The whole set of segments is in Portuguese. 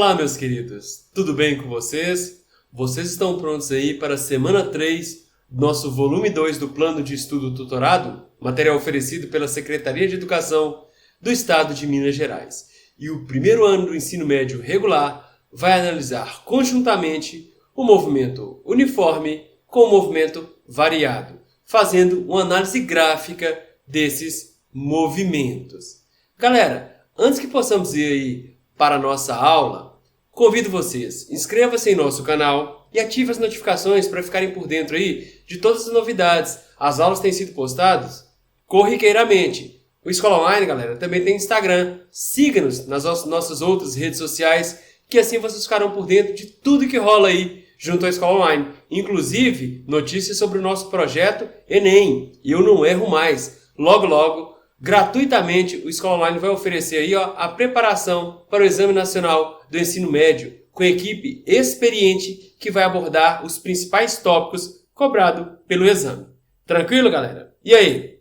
Olá, meus queridos, tudo bem com vocês? Vocês estão prontos aí para a semana 3 do nosso volume 2 do Plano de Estudo Tutorado? Material oferecido pela Secretaria de Educação do Estado de Minas Gerais. E o primeiro ano do ensino médio regular vai analisar conjuntamente o movimento uniforme com o movimento variado, fazendo uma análise gráfica desses movimentos. Galera, antes que possamos ir aí para a nossa aula, convido vocês, inscreva-se em nosso canal e ative as notificações para ficarem por dentro aí de todas as novidades. As aulas têm sido postadas corriqueiramente. O Escola Online, galera, também tem Instagram. Siga-nos nas nossas outras redes sociais, que assim vocês ficarão por dentro de tudo que rola aí junto à Escola Online. Inclusive, notícias sobre o nosso projeto Enem. E eu não erro mais. Logo, logo, gratuitamente, o Escola Online vai oferecer aí, a preparação para o Exame Nacional do Ensino Médio, com equipe experiente que vai abordar os principais tópicos cobrados pelo exame. Tranquilo, galera? E aí?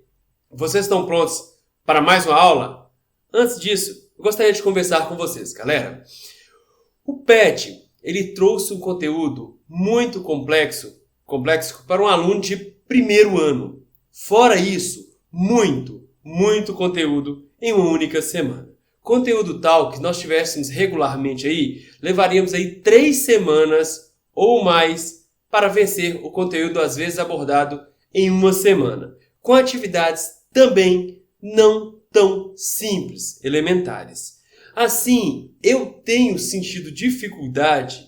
Vocês estão prontos para mais uma aula? Antes disso, eu gostaria de conversar com vocês, galera. O PET, ele trouxe um conteúdo muito complexo para um aluno de primeiro ano. Fora isso, muito conteúdo em uma única semana. Conteúdo tal que nós tivéssemos regularmente aí, levaríamos aí 3 semanas ou mais para vencer o conteúdo às vezes abordado em uma semana, com atividades também não tão simples, elementares. Assim, eu tenho sentido dificuldade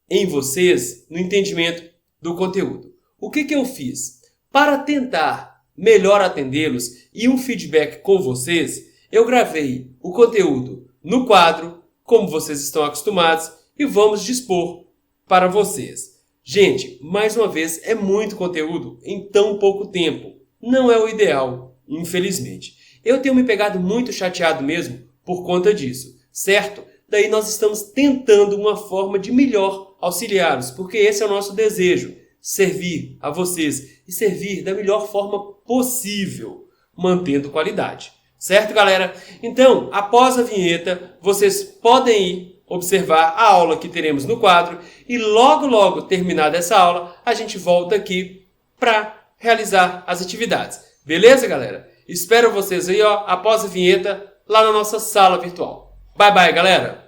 em vocês no entendimento do conteúdo. O que eu fiz? Para tentar melhor atendê-los e um feedback com vocês, eu gravei o conteúdo no quadro, como vocês estão acostumados, e vamos dispor para vocês. Gente, mais uma vez, é muito conteúdo em tão pouco tempo. Não é o ideal, infelizmente. Eu tenho me pegado muito chateado mesmo por conta disso, certo? Daí nós estamos tentando uma forma de melhor auxiliá-los, porque esse é o nosso desejo, servir a vocês e servir da melhor forma possível, mantendo qualidade. Certo, galera? Então, após a vinheta, vocês podem ir observar a aula que teremos no quadro e logo terminada essa aula, a gente volta aqui para realizar as atividades. Beleza, galera? Espero vocês aí, após a vinheta, lá na nossa sala virtual. Bye, bye, galera!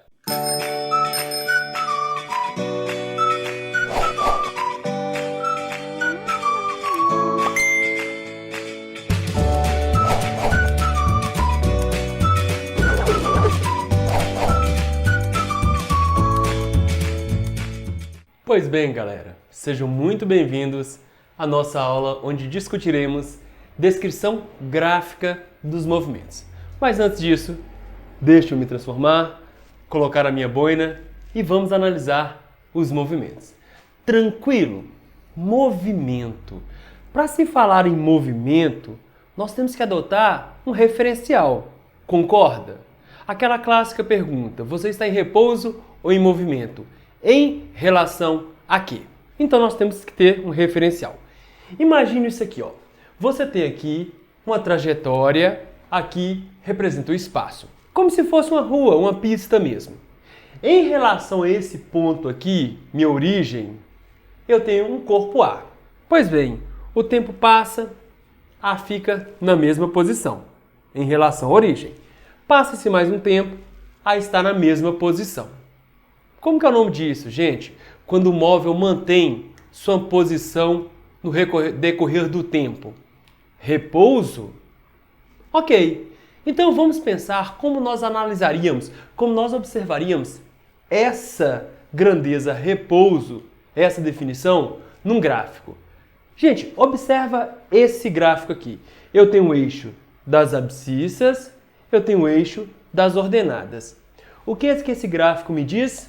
Pois bem, galera, sejam muito bem-vindos à nossa aula onde discutiremos descrição gráfica dos movimentos. Mas antes disso, deixe eu me transformar, colocar a minha boina e vamos analisar os movimentos. Tranquilo? Movimento. Para se falar em movimento, nós temos que adotar um referencial. Concorda? Aquela clássica pergunta, você está em repouso ou em movimento? Em relação a quê? Então nós temos que ter um referencial. Imagine isso aqui, Você tem aqui uma trajetória, aqui representa o espaço. Como se fosse uma rua, uma pista mesmo. Em relação a esse ponto aqui, minha origem, eu tenho um corpo A. Pois bem, o tempo passa, A fica na mesma posição, em relação à origem. Passa-se mais um tempo, A está na mesma posição. Como que é o nome disso, gente? Quando o móvel mantém sua posição no decorrer do tempo. Repouso? Ok. Então vamos pensar como nós analisaríamos, como nós observaríamos essa grandeza repouso, essa definição, num gráfico. Gente, observa esse gráfico aqui. Eu tenho o eixo das abscissas, eu tenho o eixo das ordenadas. O que é que esse gráfico me diz?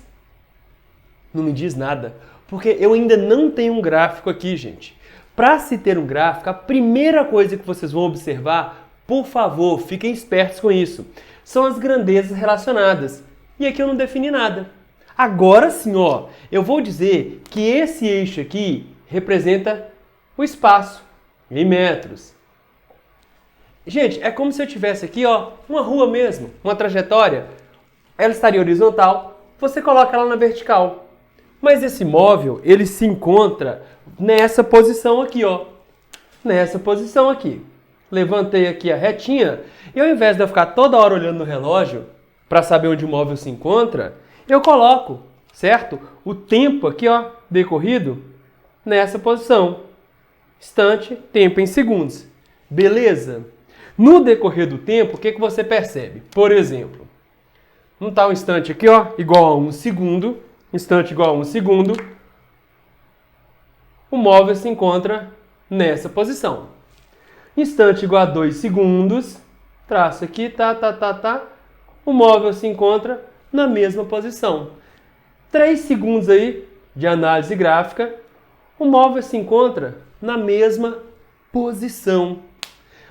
Não me diz nada, porque eu ainda não tenho um gráfico aqui, gente. Para se ter um gráfico, a primeira coisa que vocês vão observar, por favor, fiquem espertos com isso, são as grandezas relacionadas. E aqui eu não defini nada. Agora sim, eu vou dizer que esse eixo aqui representa o espaço, em metros. Gente, é como se eu tivesse aqui, uma rua mesmo, uma trajetória. Ela estaria horizontal, você coloca ela na vertical. Mas esse móvel, ele se encontra nessa posição aqui, ó. Nessa posição aqui. Levantei aqui a retinha e ao invés de eu ficar toda hora olhando no relógio para saber onde o móvel se encontra, eu coloco, certo? O tempo aqui, ó, decorrido nessa posição. Instante, tempo em segundos. Beleza? No decorrer do tempo, o que você percebe? Por exemplo, um tal instante aqui, ó, igual a 1 segundo, instante igual a 1 segundo, o móvel se encontra nessa posição. Instante igual a 2 segundos, traço aqui, o móvel se encontra na mesma posição. 3 segundos aí de análise gráfica, o móvel se encontra na mesma posição.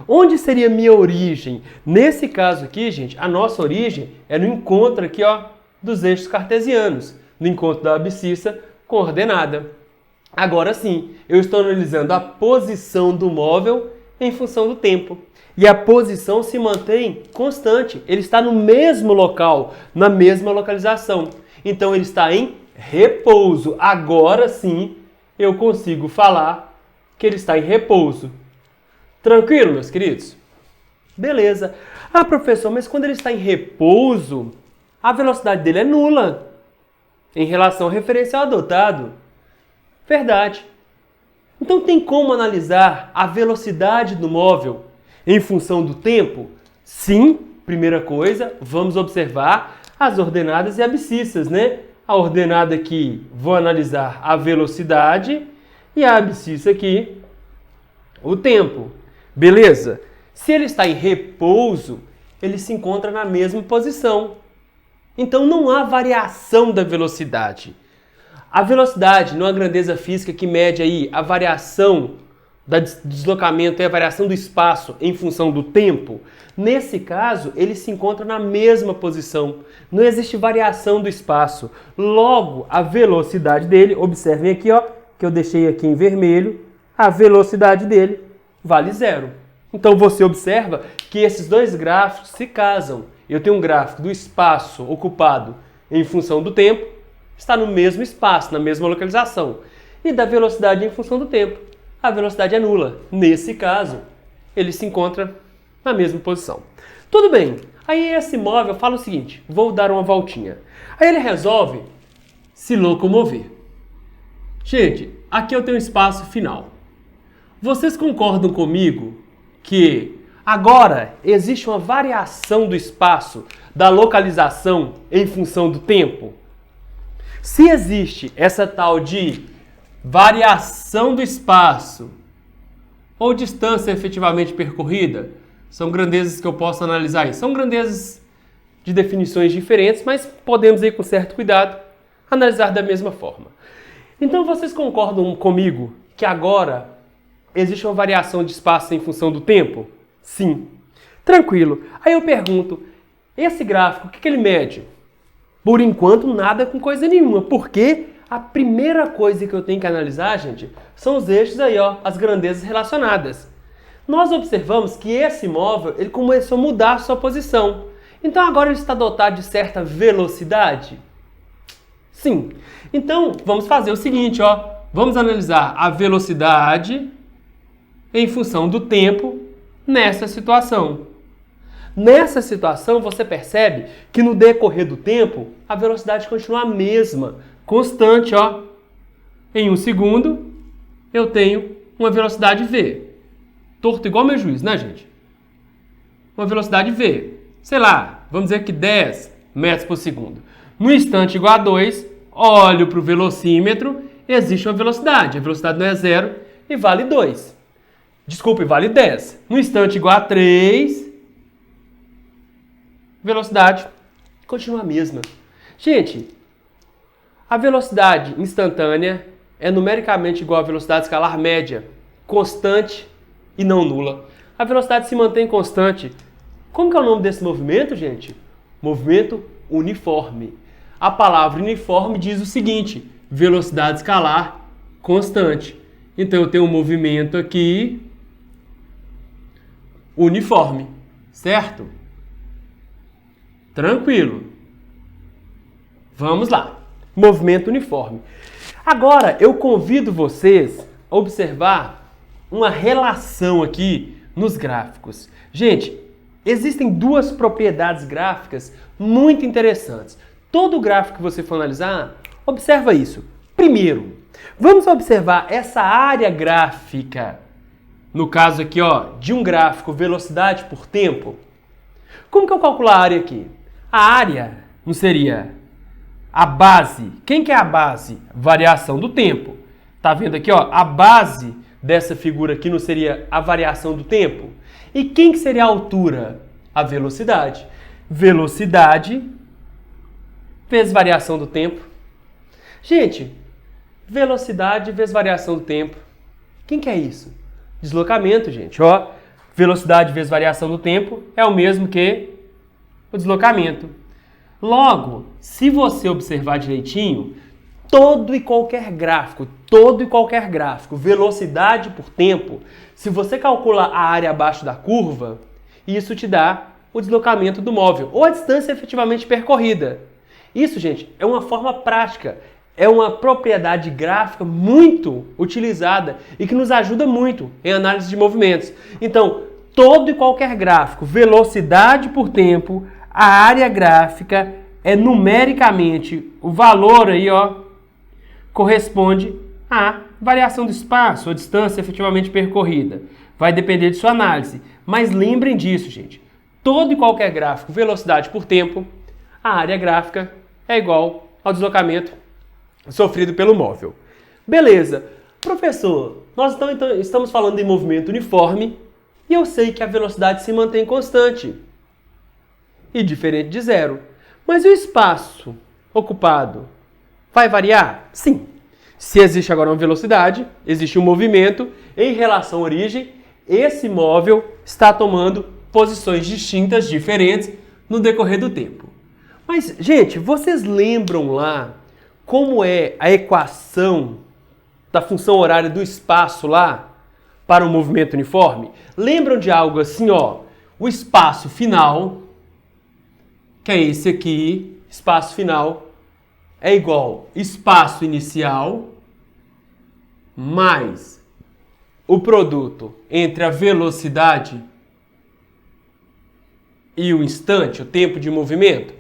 Onde seria minha origem? Nesse caso aqui, gente, a nossa origem é no encontro aqui, ó, dos eixos cartesianos, no encontro da abscissa com a ordenada. Agora sim, eu estou analisando a posição do móvel em função do tempo. E a posição se mantém constante. Ele está no mesmo local, na mesma localização. Então ele está em repouso. Agora sim, eu consigo falar que ele está em repouso. Tranquilo, meus queridos? Beleza. Ah, professor, mas quando ele está em repouso, a velocidade dele é nula em relação ao referencial adotado. Verdade. Então tem como analisar a velocidade do móvel em função do tempo? Sim, primeira coisa, vamos observar as ordenadas e abscissas, né? A ordenada aqui, vou analisar a velocidade e a abscissa aqui, o tempo. Beleza? Se ele está em repouso, ele se encontra na mesma posição. Então não há variação da velocidade. A velocidade, numa grandeza física que mede aí a variação do deslocamento e a variação do espaço em função do tempo, nesse caso, ele se encontra na mesma posição. Não existe variação do espaço. Logo, a velocidade dele, observem aqui, ó, que eu deixei aqui em vermelho, a velocidade dele vale 0. Então você observa que esses dois gráficos se casam. Eu tenho um gráfico do espaço ocupado em função do tempo, está no mesmo espaço, na mesma localização. E da velocidade em função do tempo. A velocidade é nula. Nesse caso, ele se encontra na mesma posição. Tudo bem. Aí esse móvel fala o seguinte, vou dar uma voltinha. Aí ele resolve se locomover. Gente, aqui eu tenho um espaço final. Vocês concordam comigo que agora existe uma variação do espaço, da localização em função do tempo? Se existe essa tal de variação do espaço ou distância efetivamente percorrida, são grandezas que eu posso analisar aí. São grandezas de definições diferentes, mas podemos aí com certo cuidado analisar da mesma forma. Então vocês concordam comigo que agora existe uma variação de espaço em função do tempo? Sim. Tranquilo. Aí eu pergunto, esse gráfico, o que ele mede? Por enquanto, nada com coisa nenhuma, porque a primeira coisa que eu tenho que analisar, gente, são os eixos aí, ó, as grandezas relacionadas. Nós observamos que esse móvel, ele começou a mudar a sua posição. Então agora ele está dotado de certa velocidade? Sim. Então, vamos fazer o seguinte, ó, vamos analisar a velocidade em função do tempo nessa situação. Nessa situação, você percebe que no decorrer do tempo, a velocidade continua a mesma, constante, ó. Em 1 segundo, eu tenho uma velocidade V. Torto igual meu juiz, né, gente? Uma velocidade V. Sei lá, vamos dizer que 10 metros por segundo. No instante igual a 2, olho para o velocímetro, existe uma velocidade. A velocidade não é 0 e vale 2. Desculpe, vale 10. No instante igual a 3, velocidade continua a mesma. Gente, a velocidade instantânea é numericamente igual à velocidade escalar média, constante e não nula. A velocidade se mantém constante. Como que é o nome desse movimento, gente? Movimento uniforme. A palavra uniforme diz o seguinte, velocidade escalar constante. Então eu tenho um movimento aqui uniforme, certo? Tranquilo. Vamos lá. Movimento uniforme. Agora, eu convido vocês a observar uma relação aqui nos gráficos. Gente, existem duas propriedades gráficas muito interessantes. Todo gráfico que você for analisar, observa isso. Primeiro, vamos observar essa área gráfica. No caso aqui, ó, de um gráfico, velocidade por tempo. Como que eu calculo a área aqui? A área não seria a base. Quem que é a base? Variação do tempo. Tá vendo aqui, ó? A base dessa figura aqui não seria a variação do tempo? E quem que seria a altura? A velocidade. Velocidade vezes variação do tempo. Gente, velocidade vezes variação do tempo. Quem que é isso? Deslocamento, gente. Ó, velocidade vezes variação do tempo é o mesmo que o deslocamento. Logo, se você observar direitinho, todo e qualquer gráfico, velocidade por tempo, se você calcular a área abaixo da curva, isso te dá o deslocamento do móvel, ou a distância efetivamente percorrida. Isso, gente, é uma forma prática, é uma propriedade gráfica muito utilizada e que nos ajuda muito em análise de movimentos. Então, todo e qualquer gráfico, velocidade por tempo, a área gráfica é numericamente o valor aí, ó, corresponde à variação do espaço, a distância efetivamente percorrida. Vai depender de sua análise, mas lembrem disso, gente. Todo e qualquer gráfico, velocidade por tempo, a área gráfica é igual ao deslocamento sofrido pelo móvel. Beleza. Professor, nós então estamos falando de movimento uniforme e eu sei que a velocidade se mantém constante e diferente de zero. Mas o espaço ocupado vai variar? Sim. Se existe agora uma velocidade, existe um movimento em relação à origem, esse móvel está tomando posições distintas, diferentes, no decorrer do tempo. Mas, gente, vocês lembram lá como é a equação da função horária do espaço lá para o movimento uniforme? Lembram de algo assim, ó? O espaço final, que é esse aqui, espaço final, é igual espaço inicial mais o produto entre a velocidade e o instante, o tempo de movimento?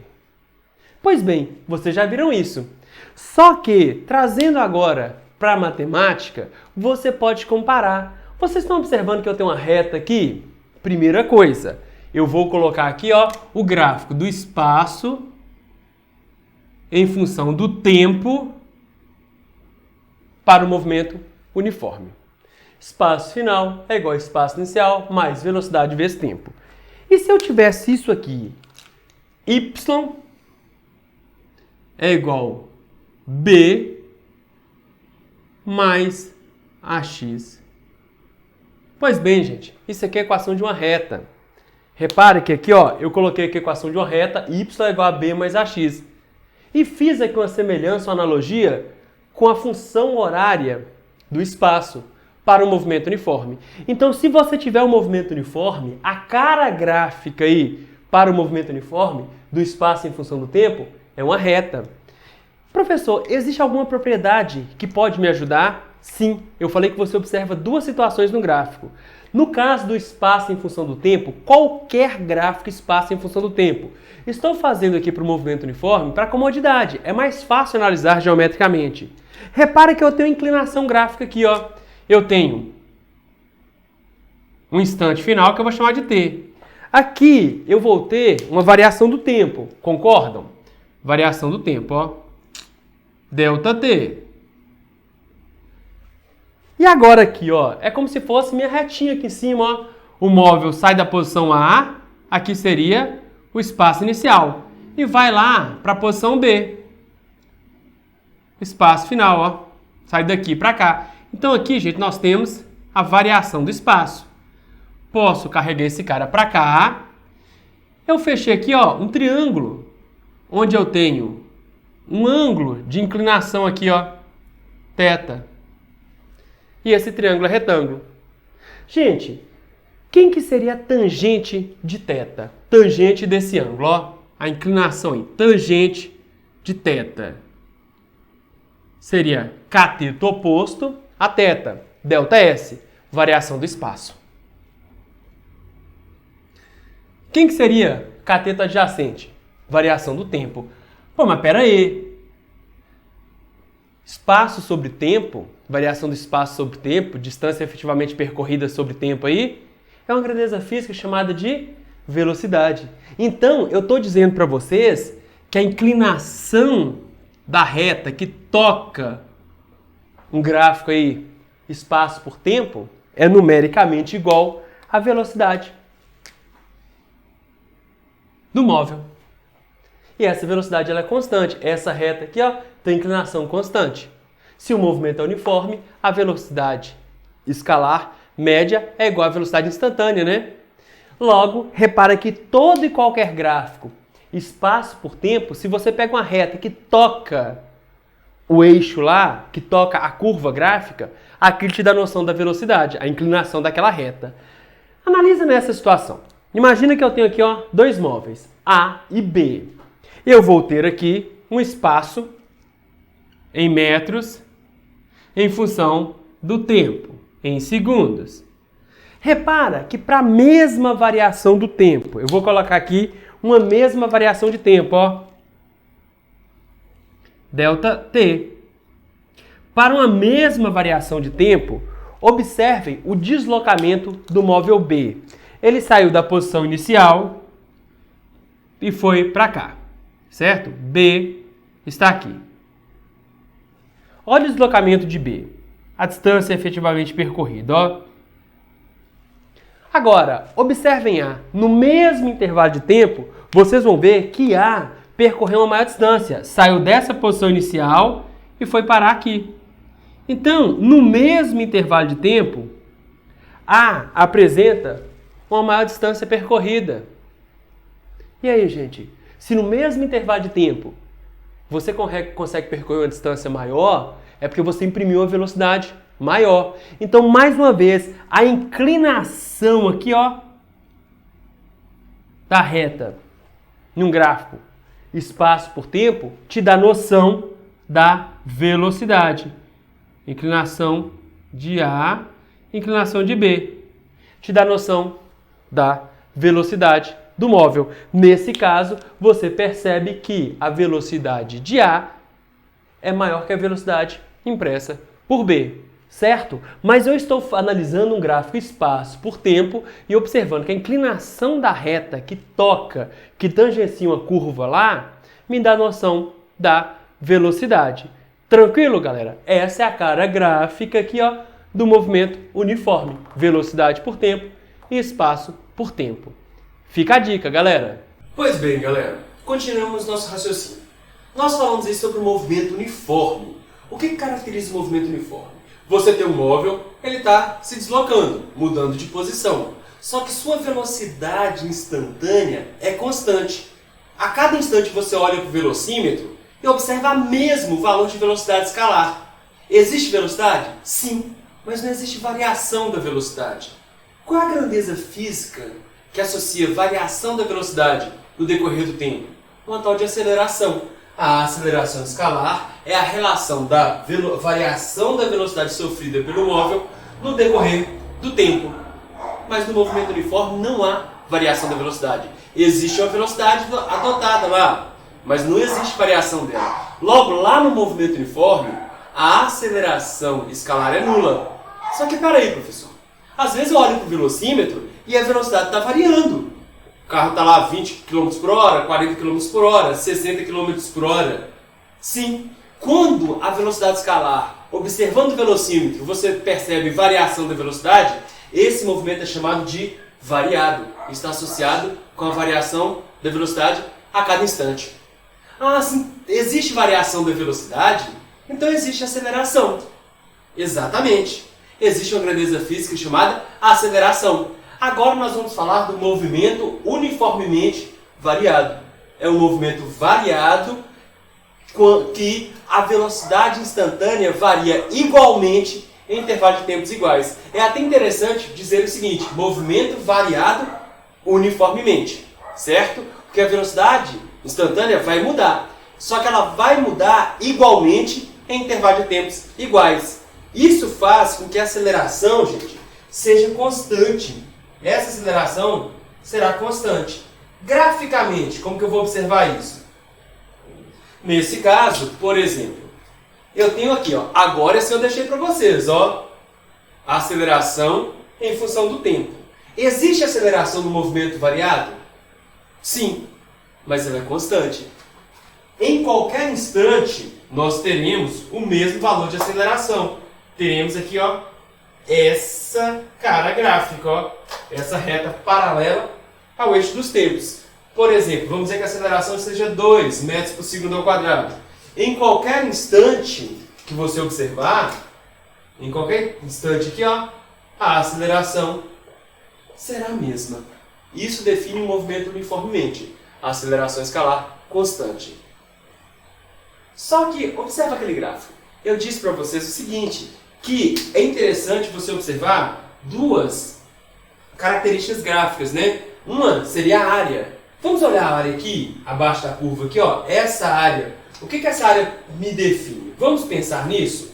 Pois bem, vocês já viram isso. Só que, trazendo agora para a matemática, você pode comparar. Vocês estão observando que eu tenho uma reta aqui? Primeira coisa, eu vou colocar aqui, ó, o gráfico do espaço em função do tempo para o movimento uniforme. Espaço final é igual a espaço inicial mais velocidade vezes tempo. E se eu tivesse isso aqui? Y é igual B mais AX. Pois bem, gente, isso aqui é a equação de uma reta. Repare que aqui, ó, eu coloquei aqui a equação de uma reta, y é igual a b mais ax. E fiz aqui uma semelhança, uma analogia com a função horária do espaço para o movimento uniforme. Então, se você tiver um movimento uniforme, a cara gráfica aí para o movimento uniforme do espaço em função do tempo é uma reta. Professor, existe alguma propriedade que pode me ajudar? Sim, eu falei que você observa duas situações no gráfico. No caso do espaço em função do tempo, qualquer gráfico espaço em função do tempo. Estou fazendo aqui para o movimento uniforme para comodidade, é mais fácil analisar geometricamente. Repara que eu tenho inclinação gráfica aqui, ó. Eu tenho um instante final que eu vou chamar de t. Aqui eu vou ter uma variação do tempo, concordam? Variação do tempo, ó. Delta t. E agora aqui, ó, é como se fosse minha retinha aqui em cima, ó. O móvel sai da posição A, aqui seria o espaço inicial, e vai lá para a posição B. Espaço final, ó. Sai daqui para cá. Então aqui, gente, nós temos a variação do espaço. Posso carregar esse cara para cá. Eu fechei aqui, ó, um triângulo, onde eu tenho um ângulo de inclinação aqui, ó, θ. E esse triângulo é retângulo. Gente, quem que seria a tangente de θ? Tangente desse ângulo, ó. A inclinação aí, tangente de θ seria cateto oposto a θ, ΔS, variação do espaço. Quem que seria cateto adjacente? Variação do tempo. Pô, mas pera aí. Espaço sobre tempo, variação do espaço sobre tempo, distância efetivamente percorrida sobre tempo aí, é uma grandeza física chamada de velocidade. Então, eu estou dizendo para vocês que a inclinação da reta que toca um gráfico aí, espaço por tempo, é numericamente igual à velocidade do móvel. E essa velocidade ela é constante. Essa reta aqui ó, tem inclinação constante. Se o movimento é uniforme, a velocidade escalar média é igual à velocidade instantânea, né? Logo, repara que todo e qualquer gráfico, espaço por tempo, se você pega uma reta que toca o eixo lá, que toca a curva gráfica, aquilo te dá noção da velocidade, a inclinação daquela reta. Analisa nessa situação. Imagina que eu tenho aqui ó, dois móveis, A e B. Eu vou ter aqui um espaço em metros em função do tempo, em segundos. Repara que para a mesma variação do tempo, eu vou colocar aqui uma mesma variação de tempo, ó. ΔT. Para uma mesma variação de tempo, observem o deslocamento do móvel B. Ele saiu da posição inicial e foi para cá, certo? B está aqui. Olha o deslocamento de B, a distância efetivamente percorrida, ó. Agora, observem A. No mesmo intervalo de tempo, vocês vão ver que A percorreu uma maior distância. Saiu dessa posição inicial e foi parar aqui. Então, no mesmo intervalo de tempo, A apresenta uma maior distância percorrida. E aí, gente? Se no mesmo intervalo de tempo você consegue percorrer uma distância maior, é porque você imprimiu uma velocidade maior. Então, mais uma vez, a inclinação aqui, ó, da reta num gráfico, espaço por tempo, te dá noção da velocidade. Inclinação de A, inclinação de B. Te dá noção da velocidade do móvel. Nesse caso, você percebe que a velocidade de A é maior que a velocidade impressa por B, certo? Mas eu estou analisando um gráfico espaço por tempo e observando que a inclinação da reta que toca, que tangencia uma curva lá, me dá noção da velocidade. Tranquilo, galera? Essa é a cara gráfica aqui, ó, do movimento uniforme. Velocidade por tempo e espaço por tempo. Fica a dica, galera. Pois bem, galera. Continuamos nosso raciocínio. Nós falamos aí sobre o movimento uniforme. O que caracteriza o movimento uniforme? Você tem um móvel, ele está se deslocando, mudando de posição. Só que sua velocidade instantânea é constante. A cada instante você olha para o velocímetro e observa o mesmo valor de velocidade escalar. Existe velocidade? Sim, mas não existe variação da velocidade. Qual é a grandeza física que associa variação da velocidade no decorrer do tempo? Uma tal de aceleração. A aceleração escalar é a relação da variação da velocidade sofrida pelo móvel no decorrer do tempo. Mas no movimento uniforme não há variação da velocidade. Existe uma velocidade adotada lá, mas não existe variação dela. Logo, lá no movimento uniforme, a aceleração escalar é nula. Só que peraí, professor. Às vezes eu olho para o velocímetro e a velocidade está variando. O carro está lá 20 km por hora, 40 km por hora, 60 km por hora. Sim, quando a velocidade escalar, observando o velocímetro, você percebe variação da velocidade, esse movimento é chamado de variado. Está associado com a variação da velocidade a cada instante. Ah, sim, existe variação da velocidade? Então existe aceleração. Exatamente. Existe uma grandeza física chamada aceleração. Agora nós vamos falar do movimento uniformemente variado. É um movimento variado que a velocidade instantânea varia igualmente em intervalos de tempos iguais. É até interessante dizer o seguinte: movimento variado uniformemente, certo? Porque a velocidade instantânea vai mudar. só que ela vai mudar igualmente em intervalo de tempos iguais. Isso faz com que a aceleração, gente, seja constante. Essa aceleração será constante. Graficamente, como que eu vou observar isso? Nesse caso, por exemplo, eu tenho aqui, ó, agora sim eu deixei para vocês, ó, a aceleração em função do tempo. Existe aceleração no movimento variado? Sim, mas ela é constante. Em qualquer instante, nós teremos o mesmo valor de aceleração. Teremos aqui, ó, essa cara gráfica, ó, essa reta paralela ao eixo dos tempos. Por exemplo, vamos dizer que a aceleração seja 2 metros por segundo ao quadrado. Em qualquer instante que você observar, em qualquer instante aqui, ó, a aceleração será a mesma. Isso define um movimento uniformemente. A aceleração escalar constante. Só que, observa aquele gráfico. Eu disse para vocês o seguinte, que é interessante você observar duas características gráficas, né? Uma seria a área. Vamos olhar a área aqui, abaixo da curva aqui, ó. Essa área. O que essa área me define? Vamos pensar nisso?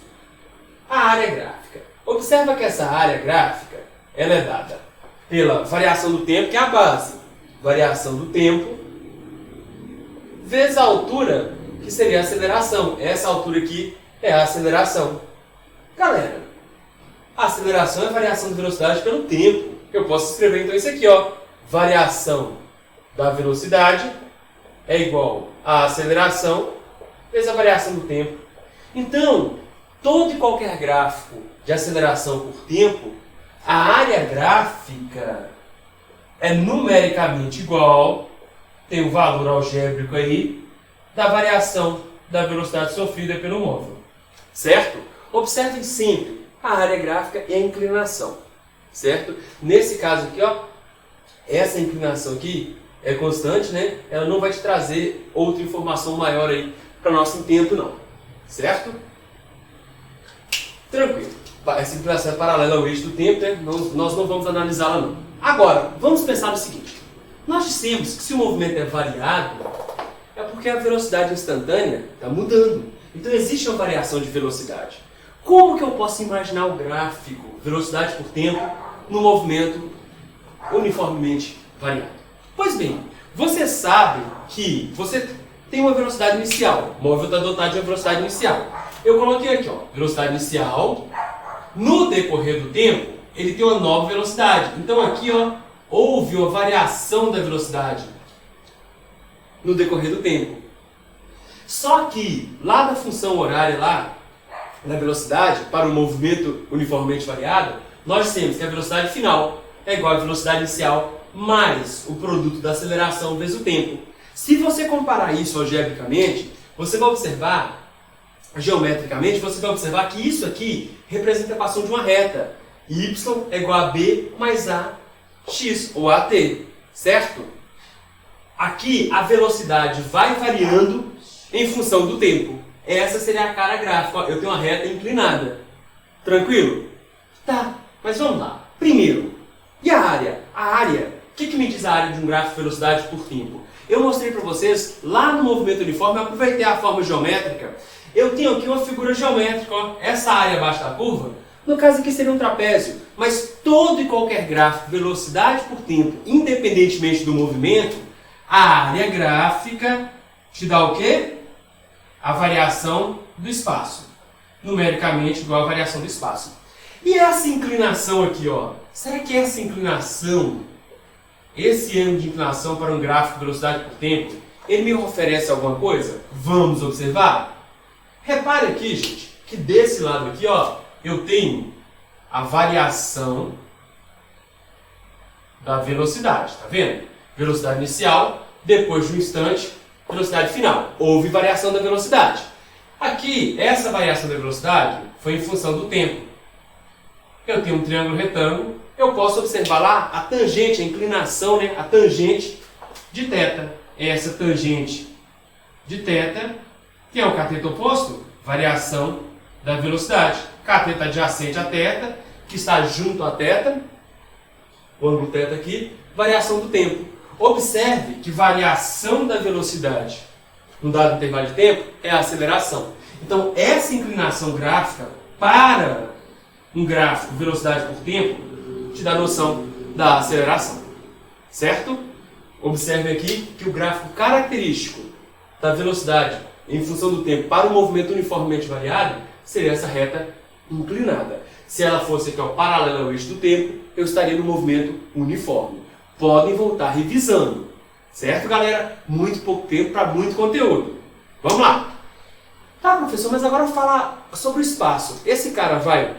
A área gráfica. Observa que essa área gráfica, ela é dada pela variação do tempo, que é a base. Variação do tempo vezes a altura, que seria a aceleração. Essa altura aqui é a aceleração. Galera, a aceleração é a variação da velocidade pelo tempo. Eu posso escrever então isso aqui, ó. Variação da velocidade é igual a aceleração vezes a variação do tempo. Então, todo e qualquer gráfico de aceleração por tempo, a área gráfica é numericamente igual, tem um valor algébrico aí, da variação da velocidade sofrida pelo móvel. Certo? Observem sempre a área gráfica e a inclinação. Certo? Nesse caso aqui, ó, essa inclinação aqui é constante, né? Ela não vai te trazer outra informação maior aí para nosso intento, não. Certo? Tranquilo. Essa inclinação é paralela ao eixo do tempo, né? Nós não vamos analisá-la, não. Agora, vamos pensar no seguinte. Nós dissemos que se o movimento é variado, é porque a velocidade instantânea está mudando. Então existe uma variação de velocidade. Como que eu posso imaginar o gráfico, velocidade por tempo, no movimento uniformemente variado? Pois bem, você sabe que você tem uma velocidade inicial. O móvel está dotado de uma velocidade inicial. Eu coloquei aqui, ó, velocidade inicial. No decorrer do tempo, ele tem uma nova velocidade. Então aqui, ó, houve uma variação da velocidade no decorrer do tempo. Só que lá da função horária, lá na velocidade, para o movimento uniformemente variado, nós temos que a velocidade final é igual à velocidade inicial mais o produto da aceleração vezes o tempo. Se você comparar isso algebricamente, você vai observar, geometricamente, você vai observar que isso aqui representa a equação de uma reta. Y é igual a B mais AX, ou AT, certo? Aqui a velocidade vai variando em função do tempo. Essa seria a cara gráfica. Eu tenho uma reta inclinada. Tranquilo? Tá, mas vamos lá. Primeiro, e a área? A área, o que me diz a área de um gráfico de velocidade por tempo? Eu mostrei para vocês, lá no movimento uniforme, eu aproveitei a forma geométrica. Eu tenho aqui uma figura geométrica, ó. Essa área abaixo da curva, no caso aqui seria um trapézio, mas todo e qualquer gráfico, velocidade por tempo, independentemente do movimento, a área gráfica te dá o quê? A variação do espaço. Numericamente igual à variação do espaço. E essa inclinação aqui, ó? Será que essa inclinação, esse ângulo de inclinação para um gráfico de velocidade por tempo, ele me oferece alguma coisa? Vamos observar? Repare aqui, gente, que desse lado aqui, ó, eu tenho a variação da velocidade, tá vendo? Velocidade inicial, depois de um instante, velocidade final. Houve variação da velocidade. Aqui, essa variação da velocidade foi em função do tempo. Eu tenho um triângulo retângulo, eu posso observar lá a tangente, a inclinação, né? A tangente de θ. Essa tangente de θ, que é o cateto oposto, variação da velocidade. Cateto adjacente a θ, que está junto a θ, o ângulo θ aqui, variação do tempo. Observe que variação da velocidade num dado intervalo de tempo, é a aceleração. Então, essa inclinação gráfica para um gráfico velocidade por tempo te dá noção da aceleração, certo? Observe aqui que o gráfico característico da velocidade em função do tempo para um movimento uniformemente variado seria essa reta inclinada. Se ela fosse aqui, ó, paralela ao eixo do tempo, eu estaria no movimento uniforme. Podem voltar revisando, certo, galera? Muito pouco tempo para muito conteúdo. Vamos lá! Tá, professor, mas agora fala sobre o espaço. Esse cara vai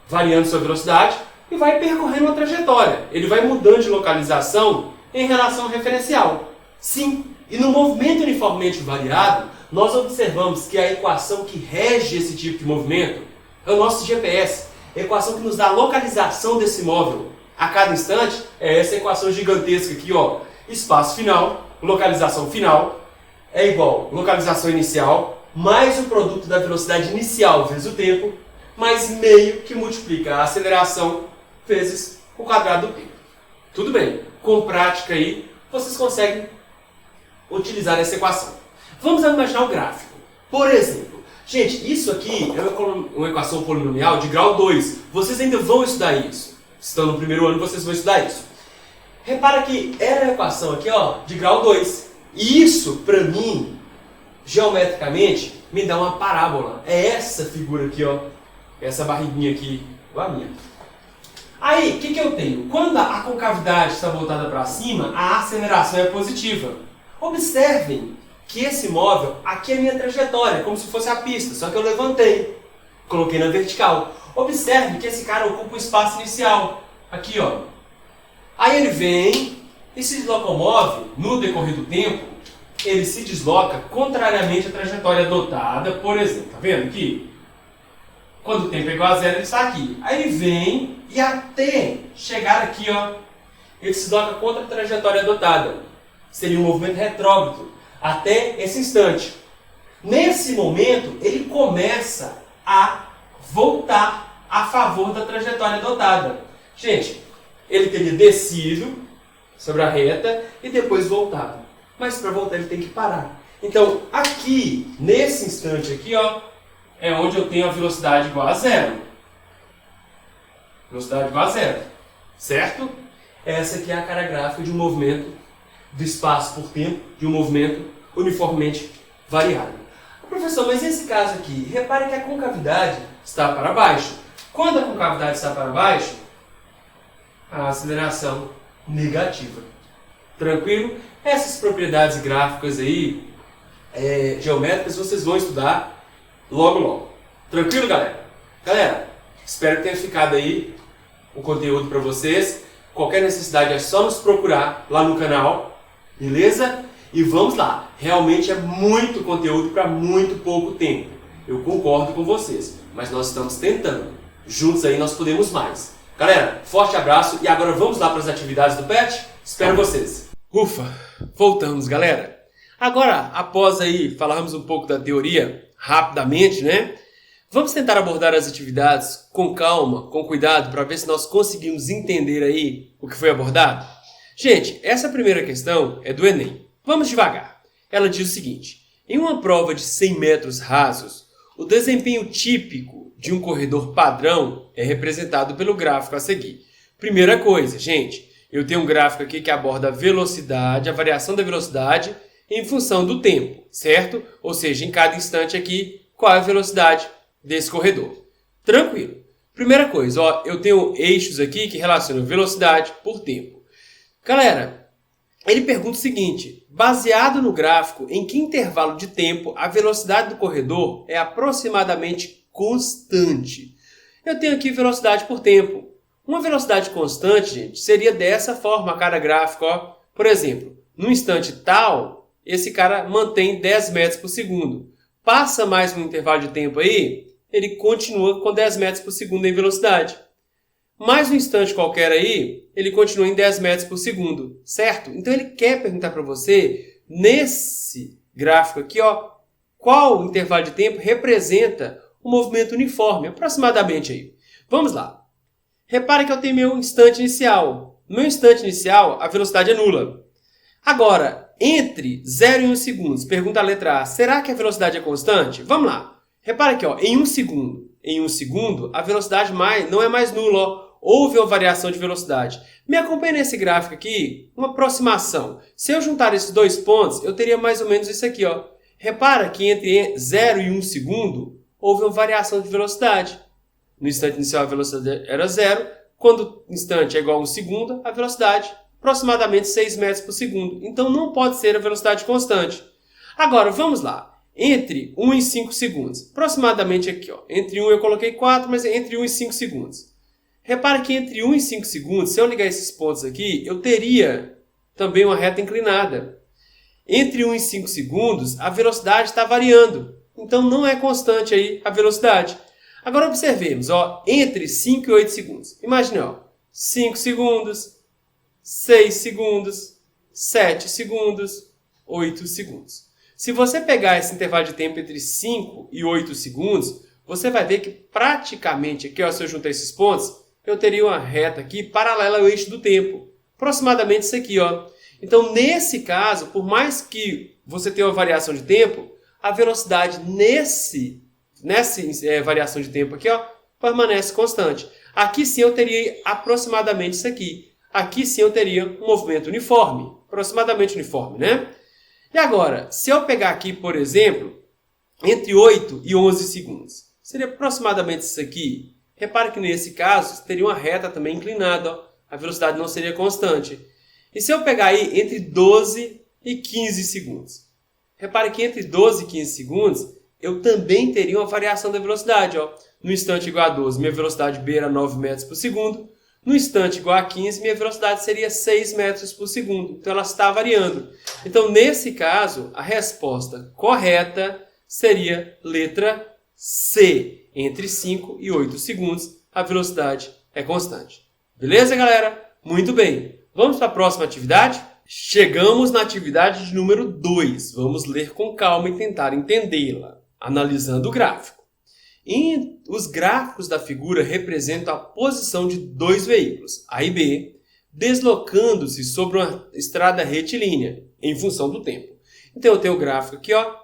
variando sua velocidade e vai percorrendo uma trajetória. Ele vai mudando de localização em relação ao referencial. Sim, e no movimento uniformemente variado, nós observamos que a equação que rege esse tipo de movimento é o nosso GPS. A equação que nos dá a localização desse móvel a cada instante é essa equação gigantesca aqui, ó. Espaço final, localização final, é igual localização inicial, mais o produto da velocidade inicial vezes o tempo, mais meio que multiplica a aceleração vezes o quadrado do tempo. Tudo bem, com prática aí, vocês conseguem utilizar essa equação. Vamos imaginar o gráfico. Por exemplo, gente, isso aqui é uma equação polinomial de grau 2. Vocês ainda vão estudar isso. Se estão no primeiro ano, vocês vão estudar isso. Repara que era a equação aqui, ó, de grau 2. E isso, para mim, geometricamente, me dá uma parábola. É essa figura aqui, ó. Essa barriguinha aqui, igual a minha. Aí, o que eu tenho? Quando a concavidade está voltada para cima, a aceleração é positiva. Observem que esse móvel, aqui é a minha trajetória, como se fosse a pista, só que eu levantei, coloquei na vertical. Observe que esse cara ocupa o espaço inicial, aqui, ó. Aí ele vem e se locomove no decorrer do tempo, ele se desloca contrariamente à trajetória adotada, por exemplo, tá vendo aqui? Quando o tempo é igual a zero, ele está aqui. Aí ele vem e até chegar aqui, ó, ele se desloca contra a trajetória adotada. Seria um movimento retrógrado até esse instante. Nesse momento, ele começa a voltar a favor da trajetória adotada. Gente, ele teria descido sobre a reta e depois voltado. Mas para voltar ele tem que parar. Então, aqui, nesse instante aqui, ó, é onde eu tenho a velocidade igual a zero. Velocidade igual a zero. Certo? Essa aqui é a cara gráfica de um movimento do espaço por tempo, de um movimento uniformemente variado. Professor, mas nesse caso aqui, repare que a concavidade está para baixo. Quando a concavidade está para baixo, a aceleração negativa. Tranquilo? Essas propriedades gráficas aí, geométricas, vocês vão estudar logo logo. Tranquilo, galera? Galera, espero que tenha ficado aí o conteúdo para vocês. Qualquer necessidade é só nos procurar lá no canal, beleza? E vamos lá, realmente é muito conteúdo para muito pouco tempo. Eu concordo com vocês, mas nós estamos tentando. Juntos aí nós podemos mais. Galera, forte abraço e agora vamos lá para as atividades do PET? Espero vocês. Ufa, voltamos, galera. Agora, após aí falarmos um pouco da teoria rapidamente, né? Vamos tentar abordar as atividades com calma, com cuidado, para ver se nós conseguimos entender aí o que foi abordado. Gente, essa primeira questão é do Enem. Vamos devagar. Ela diz o seguinte: em uma prova de 100 metros rasos, o desempenho típico de um corredor padrão é representado pelo gráfico a seguir. Primeira coisa, gente, eu tenho um gráfico aqui que aborda a velocidade, a variação da velocidade em função do tempo, certo? Ou seja, em cada instante aqui, qual é a velocidade desse corredor. Tranquilo. Primeira coisa, ó, eu tenho eixos aqui que relacionam velocidade por tempo. Galera, ele pergunta o seguinte: baseado no gráfico, em que intervalo de tempo a velocidade do corredor é aproximadamente constante? Eu tenho aqui velocidade por tempo. Uma velocidade constante, gente, seria dessa forma a cada gráfico. Ó. Por exemplo, num instante tal, esse cara mantém 10 metros por segundo. Passa mais um intervalo de tempo aí, ele continua com 10 metros por segundo em velocidade. Mais um instante qualquer aí, ele continua em 10 metros por segundo, certo? Então ele quer perguntar para você, nesse gráfico aqui, ó, qual intervalo de tempo representa o movimento uniforme, aproximadamente aí. Vamos lá. Repare que eu tenho meu instante inicial. No meu instante inicial, a velocidade é nula. Agora, entre 0 e 1 segundos, pergunta a letra A, será que a velocidade é constante? Vamos lá. Repara aqui, ó, em 1 segundo. Em 1 segundo, a velocidade não é mais nula, ó. Houve uma variação de velocidade. Me acompanhe nesse gráfico aqui, uma aproximação. Se eu juntar esses dois pontos, eu teria mais ou menos isso aqui, ó. Repara que entre 0 e 1 segundo, houve uma variação de velocidade. No instante inicial, a velocidade era 0. Quando o instante é igual a 1 segundo, a velocidade aproximadamente 6 metros por segundo. Então, não pode ser a velocidade constante. Agora, vamos lá. Entre 1 e 5 segundos. Aproximadamente aqui, ó. Entre 1 eu coloquei 4, mas entre 1 e 5 segundos. Repara que entre 1 e 5 segundos, se eu ligar esses pontos aqui, eu teria também uma reta inclinada. Entre 1 e 5 segundos, a velocidade está variando. Então, não é constante aí a velocidade. Agora, observemos, ó, entre 5 e 8 segundos. Imagine, ó, 5 segundos, 6 segundos, 7 segundos, 8 segundos. Se você pegar esse intervalo de tempo entre 5 e 8 segundos, você vai ver que praticamente, aqui, ó, se eu juntar esses pontos, eu teria uma reta aqui paralela ao eixo do tempo. Aproximadamente isso aqui, ó. Então, nesse caso, por mais que você tenha uma variação de tempo, a velocidade nessa variação de tempo aqui, ó, permanece constante. Aqui sim eu teria aproximadamente isso aqui. Aqui sim eu teria um movimento uniforme, aproximadamente uniforme, né? E agora, se eu pegar aqui, por exemplo, entre 8 e 11 segundos, seria aproximadamente isso aqui. Repare que nesse caso teria uma reta também inclinada, ó. A velocidade não seria constante. E se eu pegar aí entre 12 e 15 segundos? Repare que entre 12 e 15 segundos, eu também teria uma variação da velocidade. Ó. No instante igual a 12, minha velocidade B era 9 metros por segundo. No instante igual a 15, minha velocidade seria 6 metros por segundo. Então, ela está variando. Então, nesse caso, a resposta correta seria letra C. Entre 5 e 8 segundos, a velocidade é constante. Beleza, galera? Muito bem. Vamos para a próxima atividade? Chegamos na atividade de número 2. Vamos ler com calma e tentar entendê-la, analisando o gráfico. Os gráficos da figura representam a posição de dois veículos, A e B, deslocando-se sobre uma estrada retilínea, em função do tempo. Então, eu tenho o gráfico aqui, ó,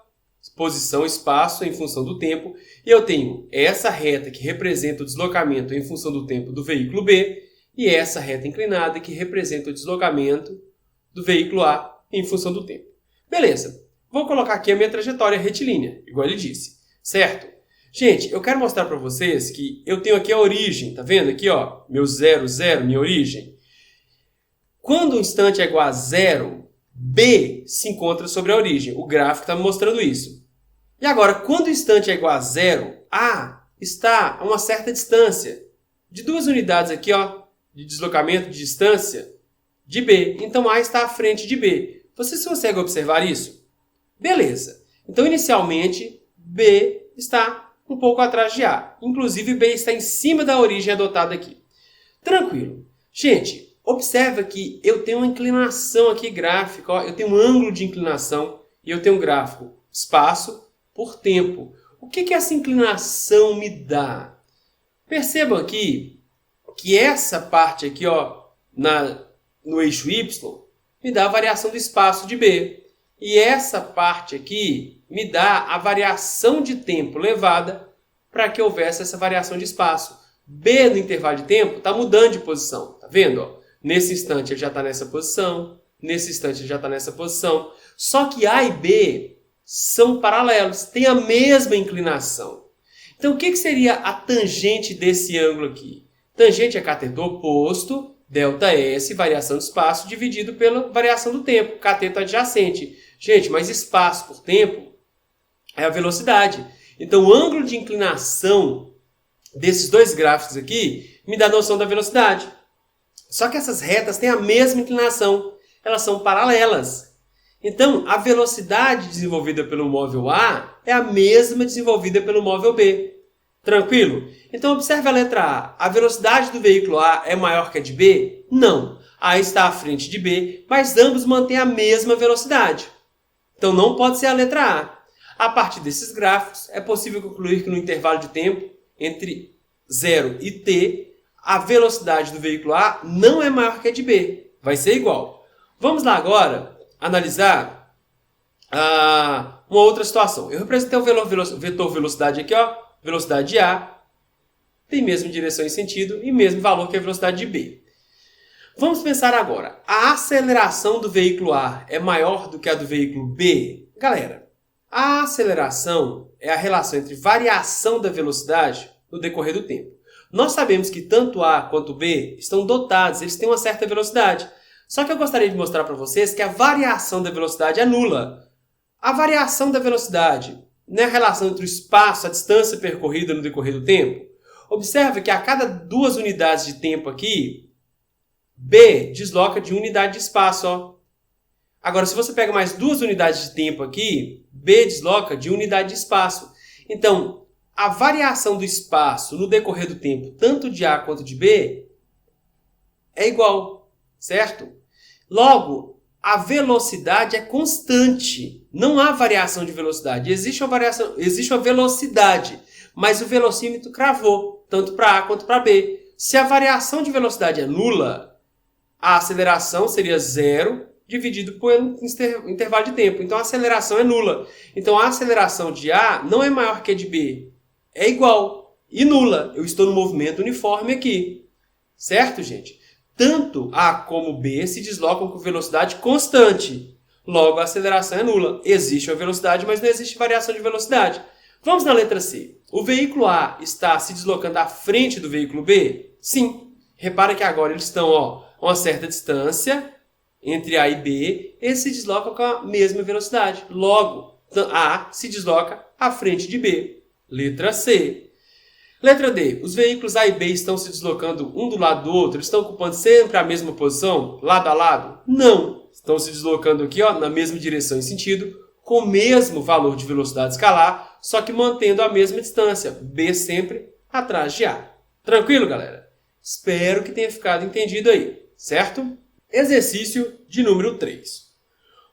posição, espaço, em função do tempo, e eu tenho essa reta que representa o deslocamento em função do tempo do veículo B, e essa reta inclinada que representa o deslocamento do veículo A em função do tempo. Beleza, vou colocar aqui a minha trajetória retilínea, igual ele disse, certo? Gente, eu quero mostrar para vocês que eu tenho aqui a origem, tá vendo aqui, ó, meu 0, 0, minha origem. Quando o instante é igual a 0, B se encontra sobre a origem. O gráfico está me mostrando isso. E agora, quando o instante é igual a 0, A está a uma certa distância de 2 unidades aqui, ó, de deslocamento de distância de B. Então, A está à frente de B. Vocês conseguem observar isso? Beleza. Então, inicialmente, B está um pouco atrás de A. Inclusive, B está em cima da origem adotada aqui. Tranquilo. Gente, observa que eu tenho uma inclinação aqui gráfica. Ó, eu tenho um ângulo de inclinação e eu tenho um gráfico espaço por tempo. O que essa inclinação me dá? Percebam aqui que essa parte aqui, ó, no eixo Y, me dá a variação do espaço de B. E essa parte aqui me dá a variação de tempo levada para que houvesse essa variação de espaço. B no intervalo de tempo está mudando de posição. Tá vendo? Ó? Nesse instante ele já está nessa posição. Nesse instante ele já está nessa posição. Só que A e B são paralelos, têm a mesma inclinação. Então, o que seria a tangente desse ângulo aqui? Tangente é cateto oposto, ΔS, variação do espaço, dividido pela variação do tempo, cateto adjacente. Gente, mas espaço por tempo é a velocidade. Então, o ângulo de inclinação desses dois gráficos aqui me dá a noção da velocidade. Só que essas retas têm a mesma inclinação, elas são paralelas. Então, a velocidade desenvolvida pelo móvel A é a mesma desenvolvida pelo móvel B. Tranquilo? Então, observe a letra A. A velocidade do veículo A é maior que a de B? Não. A está à frente de B, mas ambos mantêm a mesma velocidade. Então, não pode ser a letra A. A partir desses gráficos, é possível concluir que no intervalo de tempo entre 0 e t, a velocidade do veículo A não é maior que a de B. Vai ser igual. Vamos lá agora analisar uma outra situação. Eu representei o vetor velocidade aqui, ó, velocidade de A, tem mesma direção e sentido e mesmo valor que a velocidade de B. Vamos pensar agora, a aceleração do veículo A é maior do que a do veículo B? Galera, a aceleração é a relação entre variação da velocidade no decorrer do tempo. Nós sabemos que tanto A quanto B estão dotados, eles têm uma certa velocidade. Só que eu gostaria de mostrar para vocês que a variação da velocidade é nula. A variação da velocidade não é a relação entre o espaço, a distância percorrida no decorrer do tempo. Observe que a cada 2 unidades de tempo aqui, B desloca de unidade de espaço. Ó. Agora, se você pega mais 2 unidades de tempo aqui, B desloca de unidade de espaço. Então, a variação do espaço no decorrer do tempo, tanto de A quanto de B, é igual, certo? Logo, a velocidade é constante. Não há variação de velocidade. Existe uma velocidade, mas o velocímetro cravou, tanto para A quanto para B. Se a variação de velocidade é nula, a aceleração seria 0 dividido pelo intervalo de tempo. Então, a aceleração é nula. Então, a aceleração de A não é maior que a de B. É igual e nula. Eu estou no movimento uniforme aqui. Certo, gente? Tanto A como B se deslocam com velocidade constante. Logo, a aceleração é nula. Existe uma velocidade, mas não existe variação de velocidade. Vamos na letra C. O veículo A está se deslocando à frente do veículo B? Sim. Repara que agora eles estão a uma certa distância entre A e B. Eles se deslocam com a mesma velocidade. Logo, A se desloca à frente de B. Letra C. Letra D. Os veículos A e B estão se deslocando um do lado do outro? Estão ocupando sempre a mesma posição, lado a lado? Não. Estão se deslocando aqui na mesma direção e sentido, com o mesmo valor de velocidade escalar, só que mantendo a mesma distância. B sempre atrás de A. Tranquilo, galera? Espero que tenha ficado entendido aí, certo? Exercício de número 3.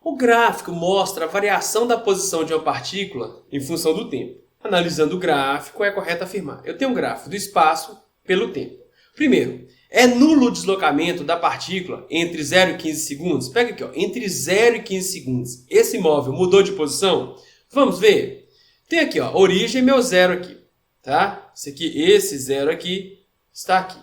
O gráfico mostra a variação da posição de uma partícula em função do tempo. Analisando o gráfico, é correto afirmar. Eu tenho um gráfico do espaço pelo tempo. Primeiro, é nulo o deslocamento da partícula entre 0 e 15 segundos? Pega aqui, entre 0 e 15 segundos. Esse móvel mudou de posição? Vamos ver? Tem aqui, origem, meu 0 aqui. Tá? Esse 0 aqui, está aqui.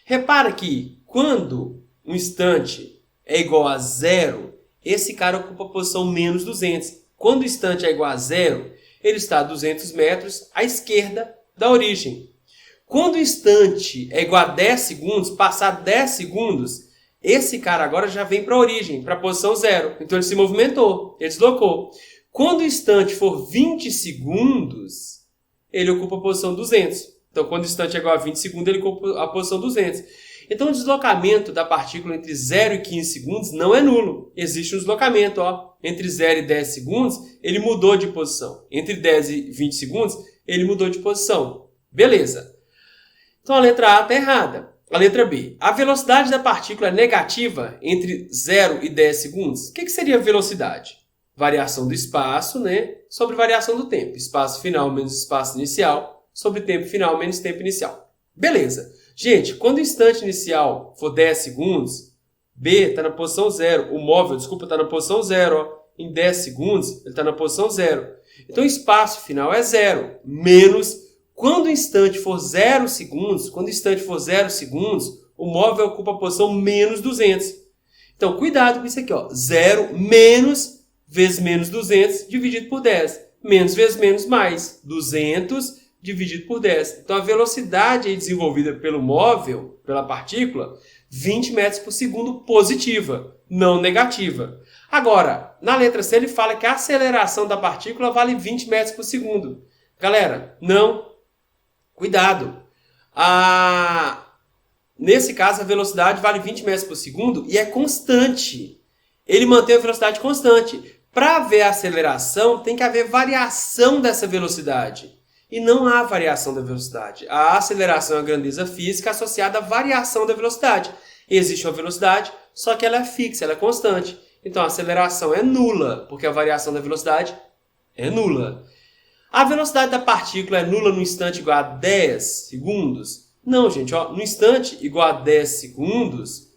Repara que quando um instante é igual a 0, esse cara ocupa a posição menos 200. Quando o instante é igual a 0, ele está a 200 metros à esquerda da origem. Quando o instante é igual a 10 segundos, passar 10 segundos, esse cara agora já vem para a origem, para a posição 0. Então ele se movimentou, ele deslocou. Quando o instante for 20 segundos, ele ocupa a posição 200. Então quando o instante é igual a 20 segundos, ele ocupa a posição 200. Então o deslocamento da partícula entre 0 e 15 segundos não é nulo. Existe um deslocamento, Entre 0 e 10 segundos, ele mudou de posição. Entre 10 e 20 segundos, ele mudou de posição. Beleza. Então a letra A está errada. A letra B. A velocidade da partícula é negativa entre 0 e 10 segundos? O que seria velocidade? Variação do espaço, sobre variação do tempo. Espaço final menos espaço inicial, sobre tempo final menos tempo inicial. Beleza. Gente, quando o instante inicial for 10 segundos, B está na posição 0. O móvel, está na posição 0. Em 10 segundos, ele está na posição 0. Então, o espaço final é 0. Menos, quando o instante for 0 segundos, o móvel ocupa a posição menos 200. Então, cuidado com isso aqui. 0 menos vezes menos 200 dividido por 10. Menos vezes menos mais. 200 dividido por 10. Então, a velocidade aí desenvolvida pelo móvel, pela partícula, 20 metros por segundo positiva, não negativa. Agora, na letra C, ele fala que a aceleração da partícula vale 20 metros por segundo. Galera, não. Cuidado. Nesse caso, a velocidade vale 20 metros por segundo e é constante. Ele mantém a velocidade constante. Para haver aceleração, tem que haver variação dessa velocidade. E não há variação da velocidade. A aceleração é a grandeza física associada à variação da velocidade. Existe uma velocidade, só que ela é fixa, ela é constante. Então a aceleração é nula, porque a variação da velocidade é nula. A velocidade da partícula é nula no instante igual a 10 segundos? Não, gente. No instante igual a 10 segundos,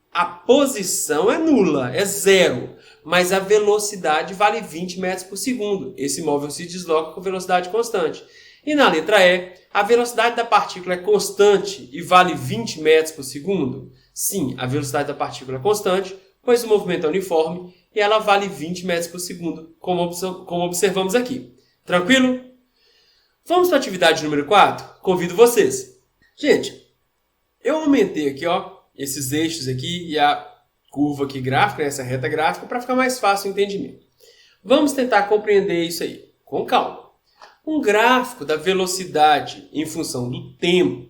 a posição é nula, é 0. mas a velocidade vale 20 metros por segundo. Esse móvel se desloca com velocidade constante. E na letra E, a velocidade da partícula é constante e vale 20 metros por segundo? Sim, a velocidade da partícula é constante, pois o movimento é uniforme e ela vale 20 metros por segundo, como observamos aqui. Tranquilo? Vamos para a atividade número 4? Convido vocês. Gente, eu aumentei aqui esses eixos aqui e a curva aqui gráfica, essa reta gráfica, para ficar mais fácil o entendimento. Vamos tentar compreender isso aí, com calma. Um gráfico da velocidade em função do tempo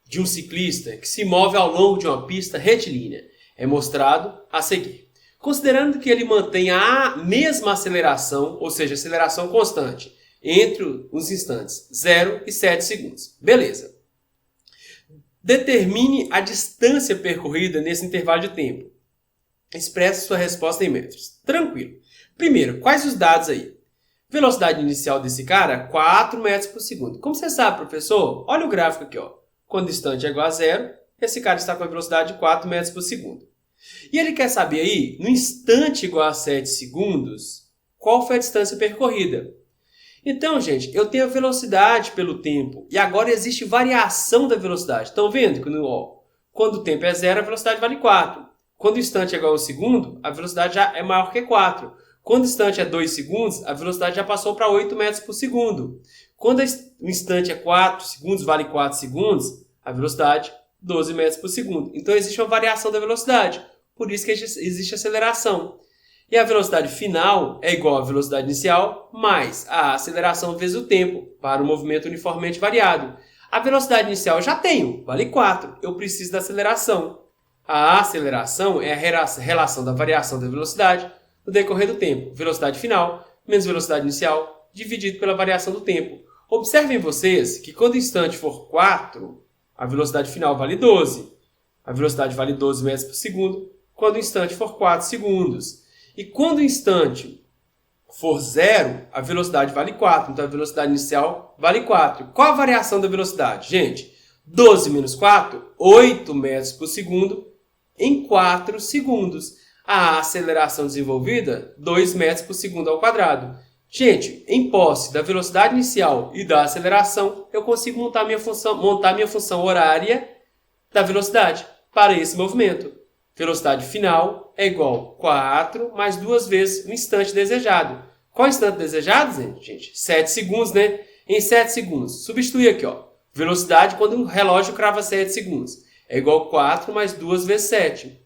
de um ciclista que se move ao longo de uma pista retilínea é mostrado a seguir. Considerando que ele mantenha a mesma aceleração, ou seja, aceleração constante, entre os instantes 0 e 7 segundos. Beleza. Determine a distância percorrida nesse intervalo de tempo. Expresse sua resposta em metros. Tranquilo. Primeiro, quais os dados aí? Velocidade inicial desse cara, 4 metros por segundo. Como você sabe, professor? Olha o gráfico aqui. Quando o instante é igual a 0, esse cara está com a velocidade de 4 metros por segundo. E ele quer saber aí, no instante igual a 7 segundos, qual foi a distância percorrida. Então, gente, eu tenho a velocidade pelo tempo. E agora existe variação da velocidade. Estão vendo? Quando o tempo é 0, a velocidade vale 4. Quando o instante é igual a 1 segundo, a velocidade já é maior que 4. Quando o instante é 2 segundos, a velocidade já passou para 8 metros por segundo. Quando o instante é 4 segundos, vale 4 segundos, a velocidade 12 metros por segundo. Então existe uma variação da velocidade. Por isso que existe aceleração. E a velocidade final é igual à velocidade inicial mais a aceleração vezes o tempo, para um movimento uniformemente variado. A velocidade inicial eu já tenho, vale 4. Eu preciso da aceleração. A aceleração é a relação da variação da velocidade no decorrer do tempo. Velocidade final menos velocidade inicial dividido pela variação do tempo. Observem vocês que quando o instante for 4, a velocidade final vale 12. A velocidade vale 12 metros por segundo quando o instante for 4 segundos. E quando o instante for 0, a velocidade vale 4. Então, a velocidade inicial vale 4. Qual a variação da velocidade? Gente, 12 menos 4, 8 metros por segundo em 4 segundos. A aceleração desenvolvida, 2 metros por segundo ao quadrado. Gente, em posse da velocidade inicial e da aceleração, eu consigo montar minha função horária da velocidade para esse movimento. Velocidade final é igual a 4 mais 2 vezes o instante desejado. Qual é o instante desejado, gente? 7 segundos, né? Em 7 segundos. Substitui aqui, velocidade quando o relógio crava 7 segundos. É igual a 4 mais 2 vezes 7.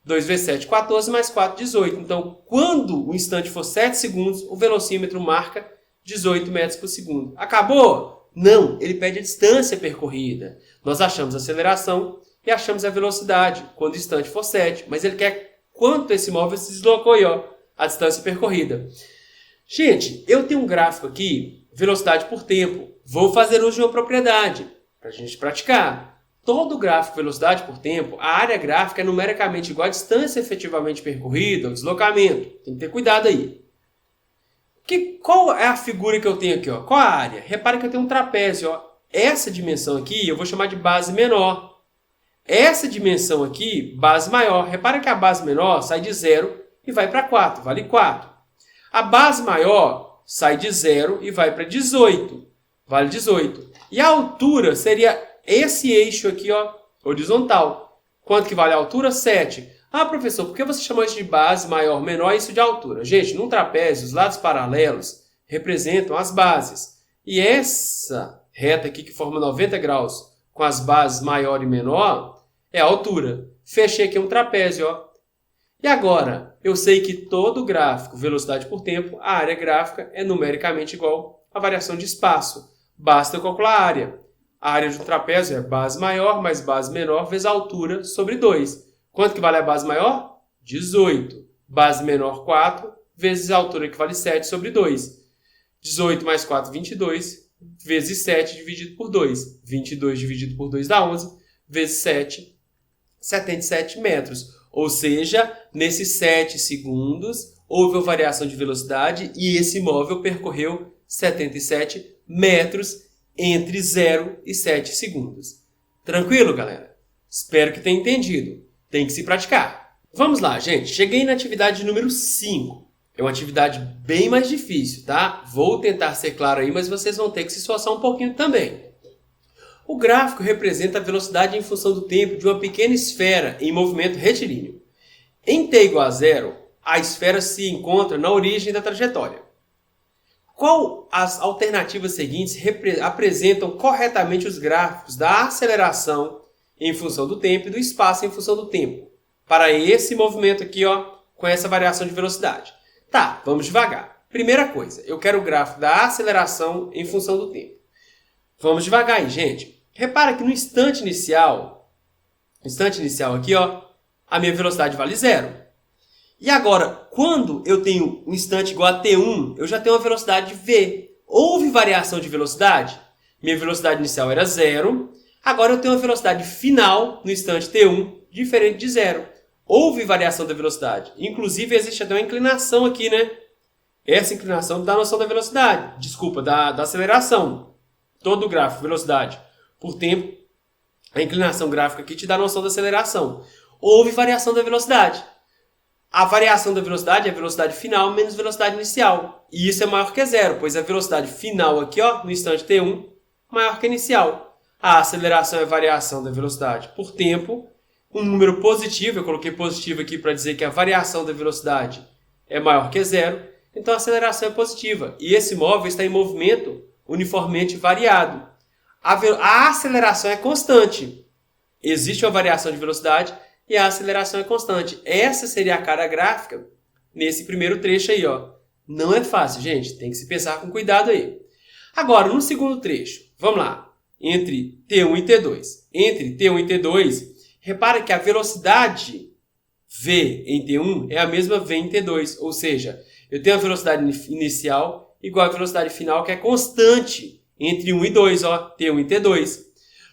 2 vezes 7, 14, mais 4, 18. Então, quando o instante for 7 segundos, o velocímetro marca 18 metros por segundo. Acabou? Não, ele pede a distância percorrida. Nós achamos a aceleração e achamos a velocidade quando o instante for 7. Mas ele quer quanto esse móvel se deslocou aí, a distância percorrida. Gente, eu tenho um gráfico aqui, velocidade por tempo. Vou fazer uso de uma propriedade para a gente praticar. Todo gráfico velocidade por tempo, a área gráfica é numericamente igual à distância efetivamente percorrida, o deslocamento. Tem que ter cuidado aí. Qual é a figura que eu tenho aqui? Qual a área? Repare que eu tenho um trapézio. Essa dimensão aqui eu vou chamar de base menor. Essa dimensão aqui, base maior. Repara que a base menor sai de 0 e vai para 4, vale 4. A base maior sai de 0 e vai para 18, vale 18. E a altura seria esse eixo aqui, horizontal. Quanto que vale a altura? 7. Ah, professor, por que você chamou isso de base maior, menor e isso de altura? Gente, num trapézio, os lados paralelos representam as bases. E essa reta aqui que forma 90 graus com as bases maior e menor é a altura. Fechei aqui um trapézio, E agora, eu sei que todo gráfico, velocidade por tempo, a área gráfica é numericamente igual à variação de espaço. Basta eu calcular a área. A área de um trapézio é base maior mais base menor vezes a altura sobre 2. Quanto que vale a base maior? 18. Base menor, 4, vezes a altura que vale 7 sobre 2. 18 mais 4, 22, vezes 7 dividido por 2. 22 dividido por 2 dá 11, vezes 7, 77 metros. Ou seja, nesses 7 segundos, houve uma variação de velocidade e esse móvel percorreu 77 metros entre 0 e 7 segundos. Tranquilo, galera? Espero que tenha entendido. Tem que se praticar. Vamos lá, gente. Cheguei na atividade número 5. É uma atividade bem mais difícil, tá? Vou tentar ser claro aí, mas vocês vão ter que se esforçar um pouquinho também. O gráfico representa a velocidade em função do tempo de uma pequena esfera em movimento retilíneo. Em t igual a zero, a esfera se encontra na origem da trajetória. Qual as alternativas seguintes apresentam corretamente os gráficos da aceleração em função do tempo e do espaço em função do tempo? Para esse movimento aqui, ó, com essa variação de velocidade. Tá, vamos devagar. Primeira coisa, eu quero o gráfico da aceleração em função do tempo. Vamos devagar aí, gente. Repara que no instante inicial aqui, ó, a minha velocidade vale zero. E agora, quando eu tenho um instante igual a t1, eu já tenho uma velocidade v. Houve variação de velocidade? Minha velocidade inicial era zero. Agora eu tenho uma velocidade final no instante t1 diferente de zero. Houve variação da velocidade. Inclusive, existe até uma inclinação aqui, né? Essa inclinação dá noção da velocidade. Desculpa, da aceleração. Todo o gráfico, velocidade por tempo, a inclinação gráfica aqui te dá noção da aceleração. Houve variação da velocidade. A variação da velocidade é a velocidade final menos velocidade inicial. E isso é maior que zero, pois a velocidade final aqui, ó, no instante t1, maior que a inicial. A aceleração é a variação da velocidade por tempo. Um número positivo, eu coloquei positivo aqui para dizer que a variação da velocidade é maior que zero. Então a aceleração é positiva. E esse móvel está em movimento uniformemente variado. A aceleração é constante. Existe uma variação de velocidade e a aceleração é constante. Essa seria a cara gráfica nesse primeiro trecho aí, ó. Não é fácil, gente. Tem que se pensar com cuidado aí. Agora, no segundo trecho, vamos lá. Entre T1 e T2. Entre T1 e T2, repara que a velocidade V em T1 é a mesma V em T2. Ou seja, eu tenho a velocidade inicial igual à velocidade final, que é constante entre 1 e 2, ó, T1 e T2.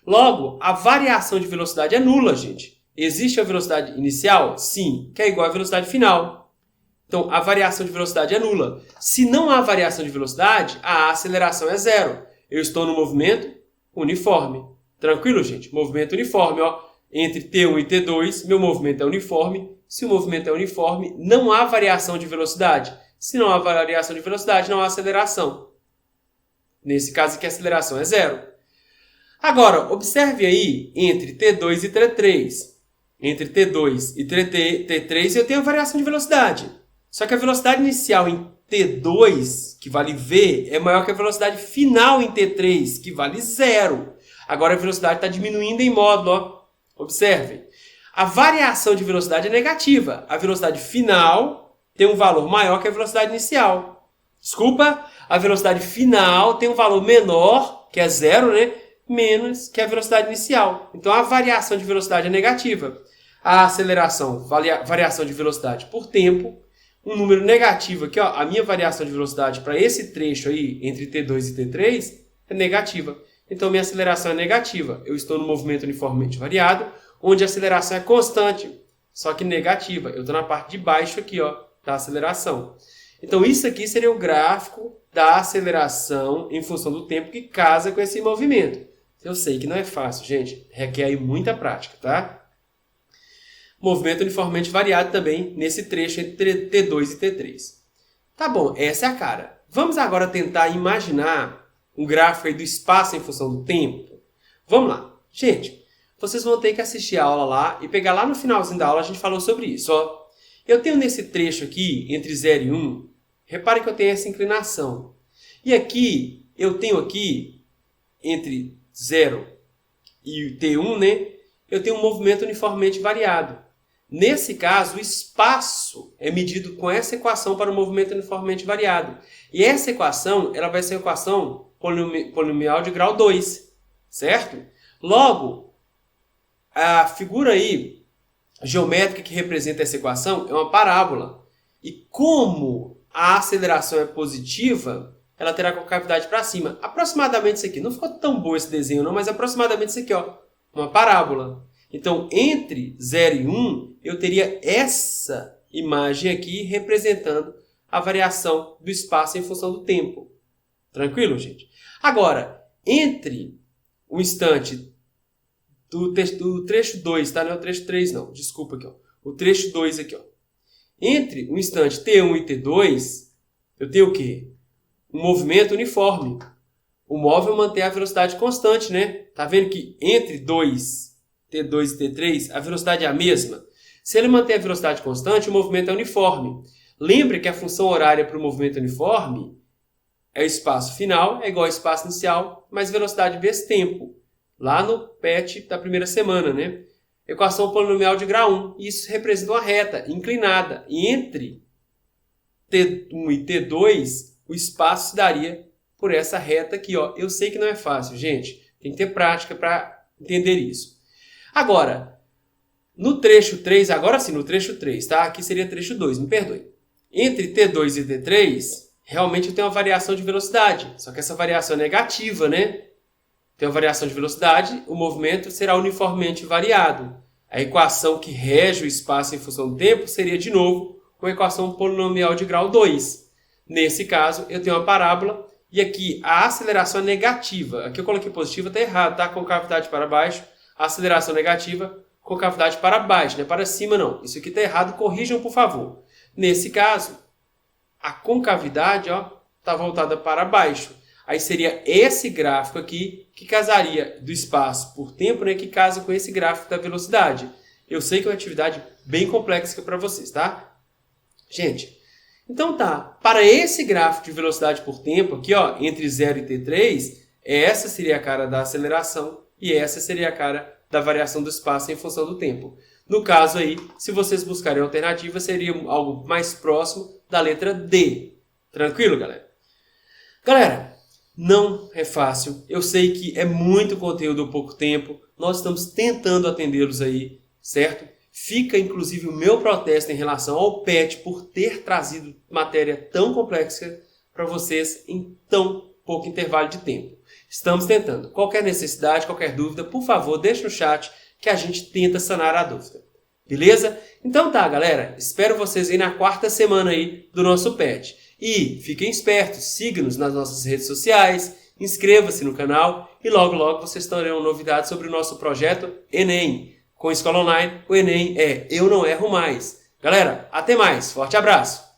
Logo, a variação de velocidade é nula, gente. Existe a velocidade inicial? Sim, que é igual à velocidade final. Então, a variação de velocidade é nula. Se não há variação de velocidade, a aceleração é zero. Eu estou no movimento uniforme. Tranquilo, gente? Movimento uniforme, ó. Entre T1 e T2, meu movimento é uniforme. Se o movimento é uniforme, não há variação de velocidade. Se não há variação de velocidade, não há aceleração. Nesse caso aqui, a aceleração é zero. Agora, observe aí entre T2 e T3. Entre T2 e T3 eu tenho a variação de velocidade. Só que a velocidade inicial em T2, que vale V, é maior que a velocidade final em T3, que vale zero. Agora a velocidade está diminuindo em módulo, ó. Observe. A variação de velocidade é negativa. A velocidade final tem um valor maior que a velocidade inicial. Desculpa, a velocidade final tem um valor menor, que é zero, né? Menos que a velocidade inicial. Então, a variação de velocidade é negativa. A aceleração, variação de velocidade por tempo, um número negativo aqui, ó, a minha variação de velocidade para esse trecho aí, entre T2 e T3, é negativa. Então, minha aceleração é negativa. Eu estou no movimento uniformemente variado, onde a aceleração é constante, só que negativa. Eu estou na parte de baixo aqui, ó, da aceleração. Então, isso aqui seria o gráfico da aceleração em função do tempo que casa com esse movimento. Eu sei que não é fácil, gente. Requer aí muita prática, tá? Movimento uniformemente variado também nesse trecho entre T2 e T3. Tá bom, essa é a cara. Vamos agora tentar imaginar um gráfico aí do espaço em função do tempo. Vamos lá. Gente, vocês vão ter que assistir a aula lá e pegar lá no finalzinho da aula, a gente falou sobre isso. Ó. Eu tenho nesse trecho aqui, entre 0 e 1, repare que eu tenho essa inclinação. E aqui, eu tenho aqui, entre 0 e T1, né? Eu tenho um movimento uniformemente variado. Nesse caso, o espaço é medido com essa equação para o movimento uniformemente variado. E essa equação, ela vai ser uma equação polinomial de grau 2, certo? Logo, a figura aí geométrica que representa essa equação é uma parábola. E como a aceleração é positiva, ela terá concavidade para cima. Aproximadamente isso aqui. Não ficou tão bom esse desenho não, mas aproximadamente isso aqui, ó, uma parábola. Então, entre 0 e 1, eu teria essa imagem aqui representando a variação do espaço em função do tempo. Tranquilo, gente? Agora, entre o instante do trecho 2, tá? Não é o trecho 3, não. Desculpa aqui, ó. o trecho 2 aqui, ó. Entre o instante T1 e T2, eu tenho o quê? Um movimento uniforme. O móvel mantém a velocidade constante, né? Tá vendo que entre T2 e T3, a velocidade é a mesma? Se ele mantém a velocidade constante, o movimento é uniforme. Lembre que a função horária para o movimento uniforme é o espaço final, é igual ao espaço inicial, mais velocidade vezes tempo. Lá no PET da primeira semana, né? Equação polinomial de grau 1. Isso representa uma reta inclinada. E entre T1 e T2, o espaço se daria por essa reta aqui, ó. Eu sei que não é fácil, gente. Tem que ter prática para entender isso. Agora, no trecho 3, agora sim, no trecho 3, tá? Aqui seria trecho 2, me perdoe. Entre T2 e T3, realmente eu tenho uma variação de velocidade. Só que essa variação é negativa, né? Tem uma variação de velocidade, o movimento será uniformemente variado. A equação que rege o espaço em função do tempo seria, de novo, uma equação polinomial de grau 2. Nesse caso, eu tenho uma parábola e aqui a aceleração é negativa. Aqui eu coloquei positiva, está errado, tá? Concavidade para baixo, a aceleração negativa, concavidade para baixo, não é para cima não. Isso aqui está errado, corrijam por favor. Nesse caso, a concavidade está voltada para baixo. Aí seria esse gráfico aqui que casaria do espaço por tempo, né, que casa com esse gráfico da velocidade. Eu sei que é uma atividade bem complexa para vocês, tá? Gente, então tá. Para esse gráfico de velocidade por tempo aqui, ó, entre 0 e T3, essa seria a cara da aceleração e essa seria a cara da variação do espaço em função do tempo. No caso aí, se vocês buscarem alternativa, seria algo mais próximo da letra D. Tranquilo, galera? Galera, não é fácil. Eu sei que é muito conteúdo em pouco tempo. Nós estamos tentando atendê-los aí, certo? Fica, inclusive, o meu protesto em relação ao PET por ter trazido matéria tão complexa para vocês em tão pouco intervalo de tempo. Estamos tentando. Qualquer necessidade, qualquer dúvida, por favor, deixe no chat que a gente tenta sanar a dúvida. Beleza? Então tá, galera. Espero vocês aí na quarta semana aí do nosso PET. E fiquem espertos, siga-nos nas nossas redes sociais, inscreva-se no canal e logo logo vocês terão novidades sobre o nosso projeto Enem. Com a Escola Online, o Enem é Eu Não Erro Mais. Galera, até mais. Forte abraço!